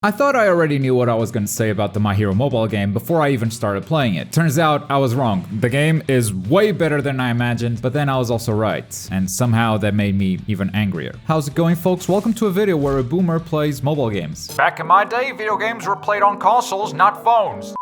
I thought I already knew what I was going to say about the My Hero mobile game before I even started playing it. Turns out I was wrong. The game is way better than I imagined, but then I was also right. And somehow that made me even angrier. How's it going, folks? Welcome to a video where a boomer plays mobile games. Back in my day, video games were played on consoles, not phones.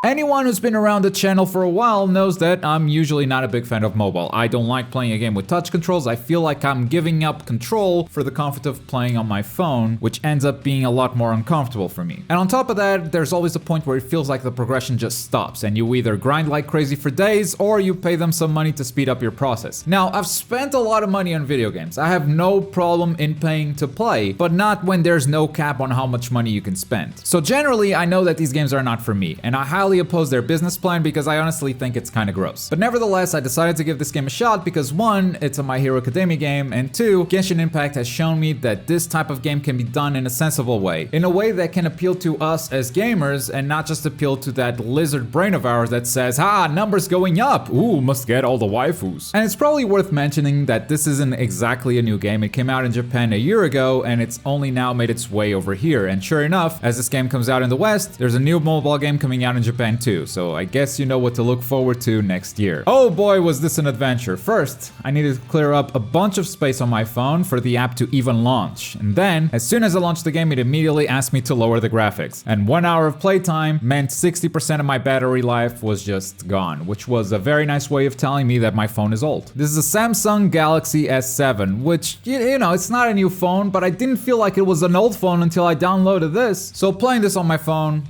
Anyone who's been around the channel for a while knows that I'm usually not a big fan of mobile. I don't like playing a game with touch controls. I feel like I'm giving up control for the comfort of playing on my phone, which ends up being a lot more uncomfortable for me. And on top of that, there's always a point where it feels like the progression just stops and you either grind like crazy for days or you pay them some money to speed up your process. Now, I've spent a lot of money on video games. I have no problem in paying to play, but not when there's no cap on how much money you can spend. So generally, I know that these games are not for me, and I highly oppose their business plan because I honestly think it's kind of gross. But nevertheless, I decided to give this game a shot because 1, it's a My Hero Academia game, and 2, Genshin Impact has shown me that this type of game can be done in a sensible way. In a way that can appeal to us as gamers and not just appeal to that lizard brain of ours that says, numbers going up, ooh, must get all the waifus. And it's probably worth mentioning that this isn't exactly a new game. It came out in Japan a year ago and it's only now made its way over here. And sure enough, as this game comes out in the West, there's a new mobile game coming out in Japan too. So I guess you know what to look forward to next year. Oh boy, was this an adventure. First, I needed to clear up a bunch of space on my phone for the app to even launch. And then, as soon as I launched the game, it immediately asked me to lower the graphics. And 1 hour of playtime meant 60% of my battery life was just gone, which was a very nice way of telling me that my phone is old. This is a Samsung Galaxy S7, which, you know, it's not a new phone, but I didn't feel like it was an old phone until I downloaded this. So playing this on my phone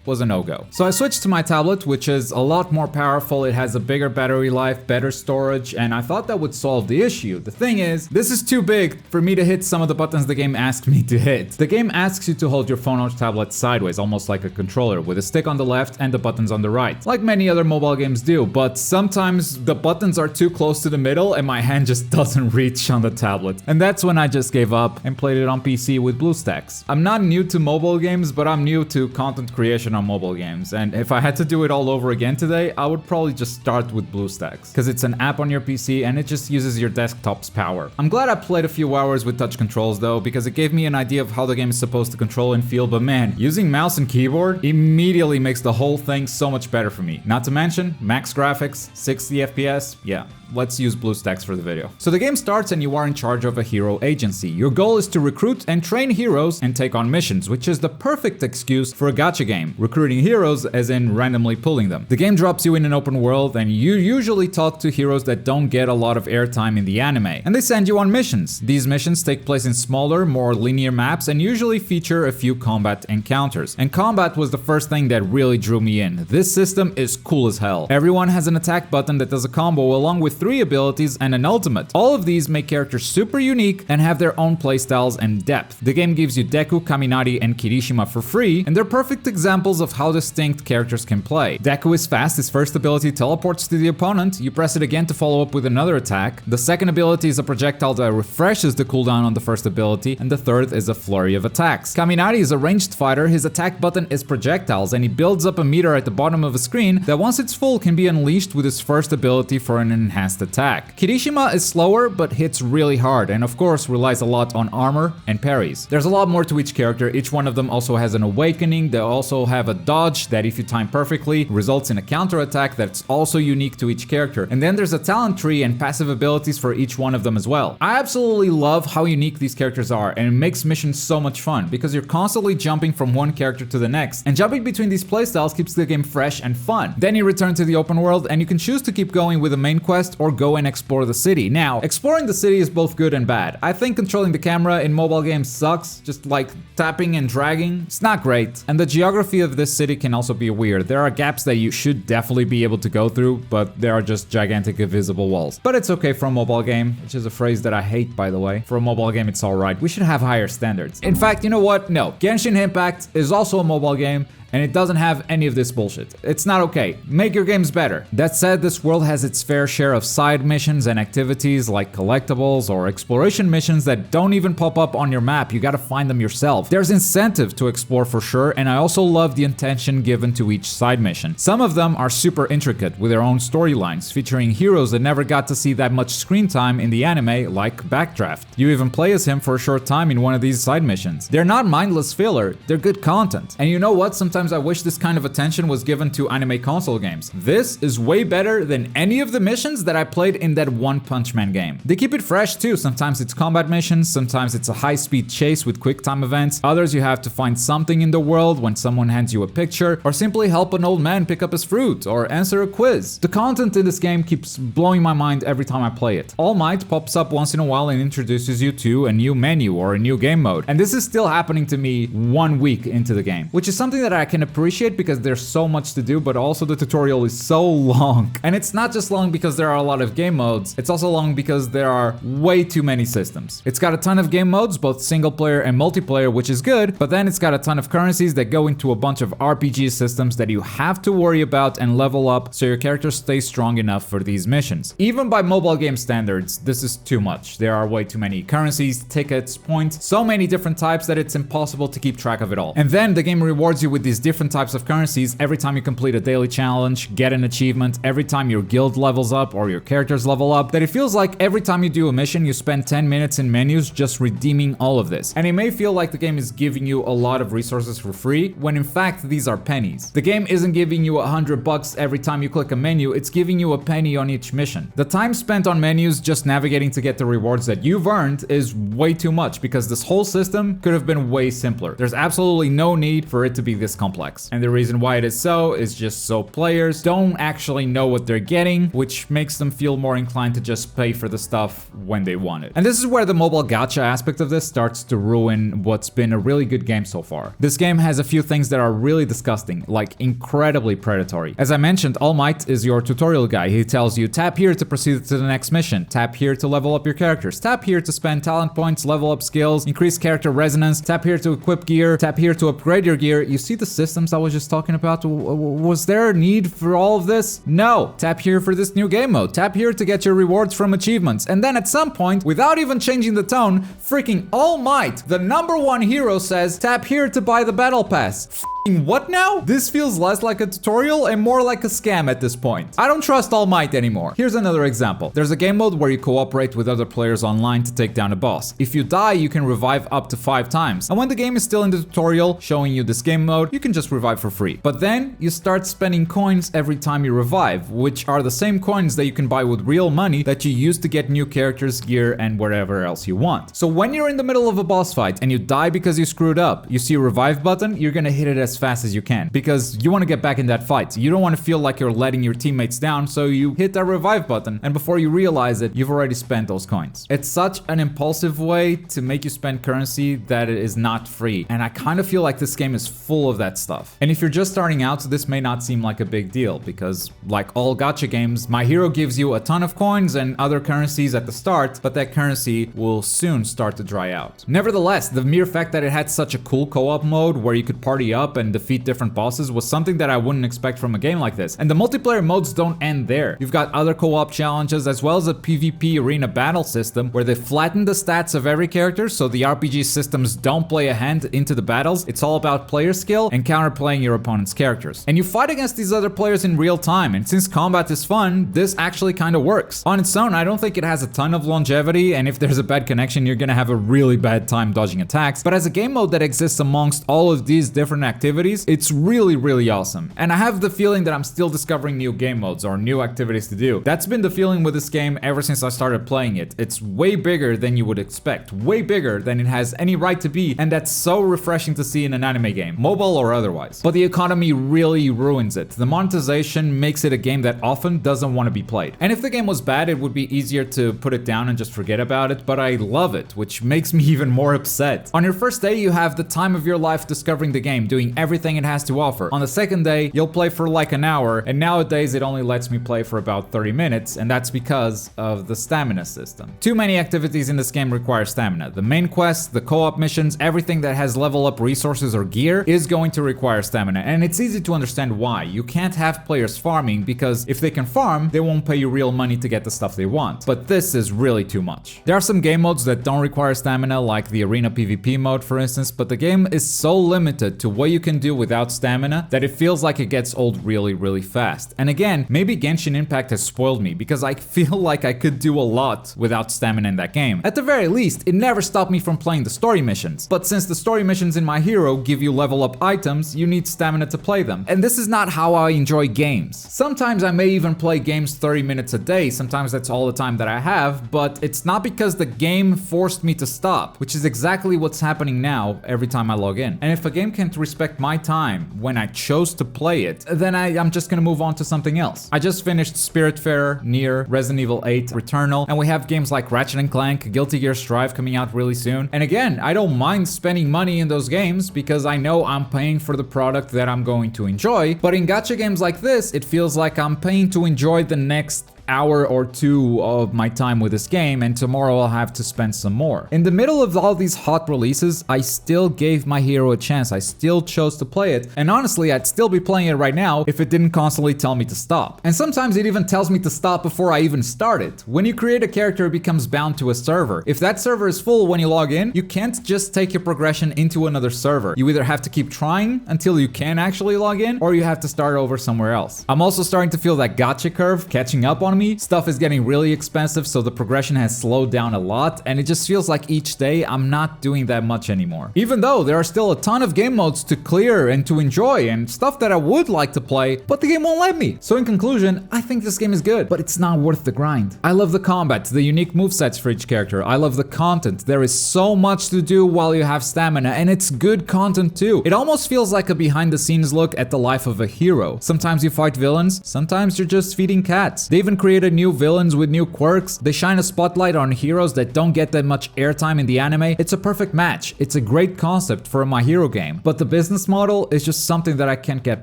was a no-go. So I switched to my tablet, which is a lot more powerful. It has a bigger battery life, better storage, and I thought that would solve the issue. The thing is, this is too big for me to hit some of the buttons the game asked me to hit. The game asks you to hold your phone or tablet sideways, almost like a controller, with a stick on the left and the buttons on the right, like many other mobile games do, but sometimes the buttons are too close to the middle and my hand just doesn't reach on the tablet. And that's when I just gave up and played it on PC with BlueStacks. I'm not new to mobile games, but I'm new to content creation on mobile games, and if I had to do it all over again today, I would probably just start with BlueStacks, because it's an app on your PC and it just uses your desktop's power. I'm glad I played a few hours with touch controls though, because it gave me an idea of how the game is supposed to control and feel, but man, using mouse and keyboard immediately makes the whole thing so much better for me. Not to mention, max graphics, 60 FPS, yeah. Let's use BlueStacks for the video. So the game starts and you are in charge of a hero agency. Your goal is to recruit and train heroes and take on missions, which is the perfect excuse for a gacha game. Recruiting heroes as in randomly pulling them. The game drops you in an open world and you usually talk to heroes that don't get a lot of airtime in the anime. And they send you on missions. These missions take place in smaller, more linear maps and usually feature a few combat encounters. And combat was the first thing that really drew me in. This system is cool as hell. Everyone has an attack button that does a combo along with 3 abilities and an ultimate. All of these make characters super unique and have their own playstyles and depth. The game gives you Deku, Kaminari, and Kirishima for free, and they're perfect examples of how distinct characters can play. Deku is fast, his first ability teleports to the opponent, you press it again to follow up with another attack. The second ability is a projectile that refreshes the cooldown on the first ability, and the third is a flurry of attacks. Kaminari is a ranged fighter, his attack button is projectiles, and he builds up a meter at the bottom of a screen that once it's full can be unleashed with his first ability for an enhanced attack. Kirishima is slower but hits really hard and of course relies a lot on armor and parries. There's a lot more to each character. Each one of them also has an awakening. They also have a dodge that if you time perfectly results in a counter attack that's also unique to each character. And then there's a talent tree and passive abilities for each one of them as well. I absolutely love how unique these characters are and it makes missions so much fun because you're constantly jumping from one character to the next and jumping between these playstyles keeps the game fresh and fun. Then you return to the open world and you can choose to keep going with the main quest or go and explore the city. Now, exploring the city is both good and bad. I think controlling the camera in mobile games sucks, just like tapping and dragging. It's not great. And the geography of this city can also be weird. There are gaps that you should definitely be able to go through, but there are just gigantic invisible walls. But it's okay for a mobile game, which is a phrase that I hate, by the way. For a mobile game, it's alright. We should have higher standards. In fact, you know what? No. Genshin Impact is also a mobile game, and it doesn't have any of this bullshit. It's not okay. Make your games better. That said, this world has its fair share of side missions and activities like collectibles or exploration missions that don't even pop up on your map. You gotta find them yourself. There's incentive to explore for sure, and I also love the intention given to each side mission. Some of them are super intricate with their own storylines, featuring heroes that never got to see that much screen time in the anime, like Backdraft. You even play as him for a short time in one of these side missions. They're not mindless filler, they're good content. And you know what? Sometimes I wish this kind of attention was given to anime console games. This is way better than any of the missions that I played in that One Punch Man game. They keep it fresh too. Sometimes it's combat missions, sometimes it's a high-speed chase with quick time events, others you have to find something in the world when someone hands you a picture, or simply help an old man pick up his fruit, or answer a quiz. The content in this game keeps blowing my mind every time I play it. All Might pops up once in a while and introduces you to a new menu or a new game mode, and this is still happening to me 1 week into the game, which is something that I can appreciate because there's so much to do, but also the tutorial is so long. And it's not just long because there are a lot of game modes, it's also long because there are way too many systems. It's got a ton of game modes, both single player and multiplayer, which is good, but then it's got a ton of currencies that go into a bunch of RPG systems that you have to worry about and level up so your character stays strong enough for these missions. Even by mobile game standards, this is too much. There are way too many currencies, tickets, points, so many different types that it's impossible to keep track of it all. And then the game rewards you with these different types of currencies every time you complete a daily challenge, get an achievement, every time your guild levels up or your characters level up, that it feels like every time you do a mission you spend 10 minutes in menus just redeeming all of this. And it may feel like the game is giving you a lot of resources for free, when in fact these are pennies. The game isn't giving you $100 every time you click a menu, it's giving you a penny on each mission. The time spent on menus just navigating to get the rewards that you've earned is way too much because this whole system could have been way simpler. There's absolutely no need for it to be this complex. And the reason why it is so is just so players don't actually know what they're getting, which makes them feel more inclined to just pay for the stuff when they want it. And this is where the mobile gacha aspect of this starts to ruin what's been a really good game so far. This game has a few things that are really disgusting, like incredibly predatory. As I mentioned, All Might is your tutorial guy. He tells you tap here to proceed to the next mission, tap here to level up your characters, tap here to spend talent points, level up skills, increase character resonance, tap here to equip gear, tap here to upgrade your gear. You see the systems I was just talking about? Was there a need for all of this? No. Tap here for this new game mode, tap here to get your rewards from achievements, and then at some point, without even changing the tone, freaking All Might, the #1 hero, says tap here to buy the battle pass. What now? This feels less like a tutorial and more like a scam at this point. I don't trust All Might anymore. Here's another example. There's a game mode where you cooperate with other players online to take down a boss. If you die, you can revive up to 5 times. And when the game is still in the tutorial, showing you this game mode, you can just revive for free. But then, you start spending coins every time you revive, which are the same coins that you can buy with real money that you use to get new characters, gear, and whatever else you want. So when you're in the middle of a boss fight and you die because you screwed up, you see a revive button, you're gonna hit it as fast as you can because you want to get back in that fight. You don't want to feel like you're letting your teammates down, so you hit that revive button, and before you realize it, you've already spent those coins. It's such an impulsive way to make you spend currency that it is not free, and I kind of feel like this game is full of that stuff. And if you're just starting out, this may not seem like a big deal because, like all gacha games, my hero gives you a ton of coins and other currencies at the start, but that currency will soon start to dry out. Nevertheless, the mere fact that it had such a cool co-op mode where you could party up and defeat different bosses was something that I wouldn't expect from a game like this. And the multiplayer modes don't end there. You've got other co-op challenges as well as a PvP arena battle system where they flatten the stats of every character so the RPG systems don't play a hand into the battles. It's all about player skill and counterplaying your opponent's characters. And you fight against these other players in real time, and since combat is fun, this actually kind of works. On its own, I don't think it has a ton of longevity, and if there's a bad connection, you're gonna have a really bad time dodging attacks, but as a game mode that exists amongst all of these different activities, it's really awesome. And I have the feeling that I'm still discovering new game modes or new activities to do. That's been the feeling with this game ever since I started playing it. It's way bigger than you would expect, way bigger than it has any right to be, and that's so refreshing to see in an anime game, mobile or otherwise. But the economy really ruins it. The monetization makes it a game that often doesn't want to be played. And if the game was bad, it would be easier to put it down and just forget about it, but I love it, which makes me even more upset. On your first day, you have the time of your life discovering the game, doing everything it has to offer. On the second day, you'll play for like an hour, and nowadays it only lets me play for about 30 minutes, and that's because of the stamina system. Too many activities in this game require stamina. The main quests, the co-op missions, everything that has level up resources or gear is going to require stamina, and it's easy to understand why. You can't have players farming because if they can farm, they won't pay you real money to get the stuff they want. But this is really too much. There are some game modes that don't require stamina, like the arena PvP mode for instance, but the game is so limited to what you can do without stamina that it feels like it gets old really fast. And again, maybe Genshin Impact has spoiled me because I feel like I could do a lot without stamina in that game. At the very least, it never stopped me from playing the story missions. But since the story missions in My Hero give you level up items, you need stamina to play them. And this is not how I enjoy games. Sometimes I may even play games 30 minutes a day, sometimes that's all the time that I have, but it's not because the game forced me to stop, which is exactly what's happening now every time I log in. And if a game can't respect my time when I chose to play it, then I'm just gonna move on to something else. I just finished Spiritfarer, Nier, Resident Evil 8, Returnal, and we have games like Ratchet & Clank, Guilty Gear Strive coming out really soon. And again, I don't mind spending money in those games because I know I'm paying for the product that I'm going to enjoy, but in gacha games like this, it feels like I'm paying to enjoy the next hour or two of my time with this game, and tomorrow I'll have to spend some more. In the middle of all these hot releases, I still gave My Hero a chance. I still chose to play it, and honestly, I'd still be playing it right now if it didn't constantly tell me to stop. And sometimes it even tells me to stop before I even start it. When you create a character, it becomes bound to a server. If that server is full when you log in, you can't just take your progression into another server. You either have to keep trying until you can actually log in, or you have to start over somewhere else. I'm also starting to feel that gacha curve catching up on me. Stuff is getting really expensive, so the progression has slowed down a lot, and it just feels like each day I'm not doing that much anymore. Even though there are still a ton of game modes to clear and to enjoy, and stuff that I would like to play, but the game won't let me. So in conclusion, I think this game is good, but it's not worth the grind. I love the combat, the unique movesets for each character. I love the content. There is so much to do while you have stamina, and it's good content too. It almost feels like a behind-the-scenes look at the life of a hero. Sometimes you fight villains, sometimes you're just feeding cats. They even created new villains with new quirks. They shine a spotlight on heroes that don't get that much airtime in the anime. It's a perfect match. It's a great concept for a My Hero game, but the business model is just something that I can't get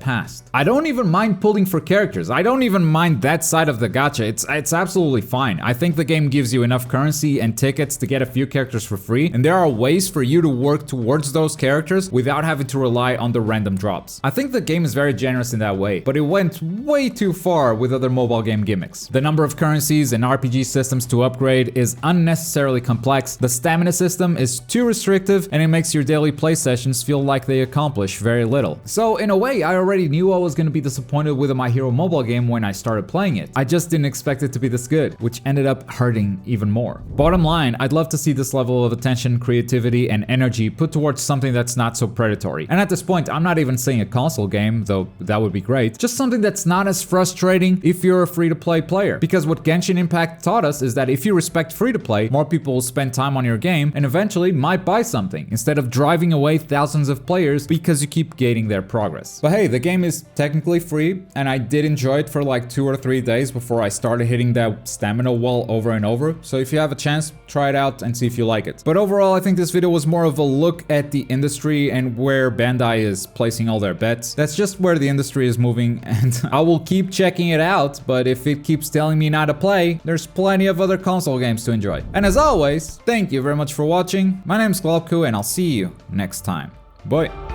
past. I don't even mind pulling for characters. I don't even mind that side of the gacha. It's absolutely fine. I think the game gives you enough currency and tickets to get a few characters for free, and there are ways for you to work towards those characters without having to rely on the random drops. I think the game is very generous in that way, but it went way too far with other mobile game gimmicks. The number of currencies and RPG systems to upgrade is unnecessarily complex, the stamina system is too restrictive, and it makes your daily play sessions feel like they accomplish very little. So in a way, I already knew I was going to be disappointed with a My Hero mobile game when I started playing it. I just didn't expect it to be this good, which ended up hurting even more. Bottom line, I'd love to see this level of attention, creativity, and energy put towards something that's not so predatory. And at this point, I'm not even saying a console game, though that would be great, just something that's not as frustrating if you're a free-to-play player. Because what Genshin Impact taught us is that if you respect free-to-play, more people will spend time on your game and eventually might buy something, instead of driving away thousands of players because you keep gating their progress. But hey, the game is technically free, and I did enjoy it for like 2 or 3 days before I started hitting that stamina wall over and over. So if you have a chance, try it out and see if you like it. But overall, I think this video was more of a look at the industry and where Bandai is placing all their bets. That's just where the industry is moving, and I will keep checking it out, but if it keeps telling me not to play, there's plenty of other console games to enjoy. And as always, thank you very much for watching. My name's Globku, and I'll see you next time. Bye.